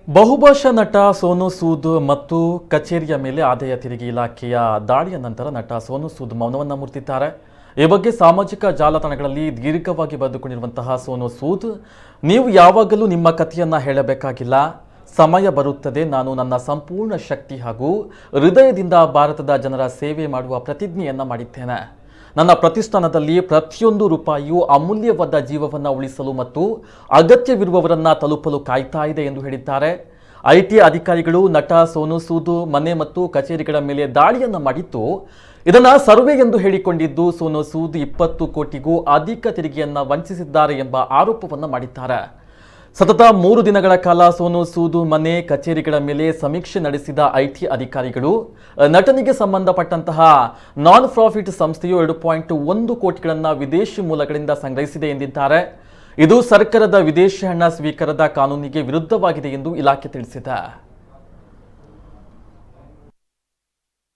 ಬಹುಭಾಷಾ ನಟ ಸೋನು ಸೂದ್ ಮತ್ತು ಕಚೇರಿಯ ಮೇಲೆ ಆದಾಯ ತೆರಿಗೆ ಇಲಾಖೆಯ ದಾಳಿಯ ನಂತರ ನಟ ಸೋನು ಸೂದ್ ಮೌನವನ್ನು ಮುರಿದಿದ್ದಾರೆ. ಈ ಬಗ್ಗೆ ಸಾಮಾಜಿಕ ಜಾಲತಾಣಗಳಲ್ಲಿ ದೀರ್ಘವಾಗಿ ಬರೆದುಕೊಂಡಿರುವಂತಹ ಸೋನು ಸೂದ್, ನೀವು ಯಾವಾಗಲೂ ನಿಮ್ಮ ಕಥೆಯನ್ನ ಹೇಳಬೇಕಾಗಿಲ್ಲ. ಸಮಯ ಬರುತ್ತದೆ, ನಾನು ನನ್ನ ಸಂಪೂರ್ಣ ಶಕ್ತಿ ಹಾಗೂ ಹೃದಯದಿಂದ ಭಾರತದ ಜನರ ಸೇವೆ ಮಾಡುವ ಪ್ರತಿಜ್ಞೆಯನ್ನ ಮಾಡಿದ್ದೇನೆ. ನನ್ನ ಪ್ರತಿಷ್ಠಾನದಲ್ಲಿ ಪ್ರತಿಯೊಂದು ರೂಪಾಯಿಯೂ ಅಮೂಲ್ಯವಾದ ಜೀವವನ್ನು ಉಳಿಸಲು ಮತ್ತು ಅಗತ್ಯವಿರುವವರನ್ನ ತಲುಪಲು ಕಾಯ್ತಾ ಇದೆ ಎಂದು ಹೇಳಿದ್ದಾರೆ. ಐಟಿ ಅಧಿಕಾರಿಗಳು ನಟ ಸೋನು ಸೂದ್ ಮನೆ ಮತ್ತು ಕಚೇರಿಗಳ ಮೇಲೆ ದಾಳಿಯನ್ನ ಮಾಡಿದ್ದು, ಇದನ್ನ ಸರ್ವೆ ಎಂದು ಹೇಳಿಕೊಂಡಿದ್ದು ಸೋನು ಸೂದ್ 20 ಕೋಟಿಗೂ ಅಧಿಕ ತೆರಿಗೆಯನ್ನ ವಂಚಿಸಿದ್ದಾರೆ ಎಂಬ ಆರೋಪವನ್ನು ಮಾಡಿದ್ದಾರೆ. ಸತತ 3 ದಿನಗಳ ಕಾಲ ಸೋನು ಸೂದ್ ಮನೆ ಕಚೇರಿಗಳ ಮೇಲೆ ಸಮೀಕ್ಷೆ ನಡೆಸಿದ ಐಟಿ ಅಧಿಕಾರಿಗಳು ನಟನಿಗೆ ಸಂಬಂಧಪಟ್ಟಂತಹ ನಾನ್ ಪ್ರಾಫಿಟ್ ಸಂಸ್ಥೆಯು 2.1 ಕೋಟಿಗಳನ್ನು ವಿದೇಶಿ ಮೂಲಗಳಿಂದ ಸಂಗ್ರಹಿಸಿದೆ ಎಂದಿದ್ದಾರೆ. ಇದು ಸರ್ಕಾರದ ವಿದೇಶಿ ಹಣ ಸ್ವೀಕಾರದ ಕಾನೂನಿಗೆ ವಿರುದ್ಧವಾಗಿದೆ ಎಂದು ಇಲಾಖೆ ತಿಳಿಸಿದೆ.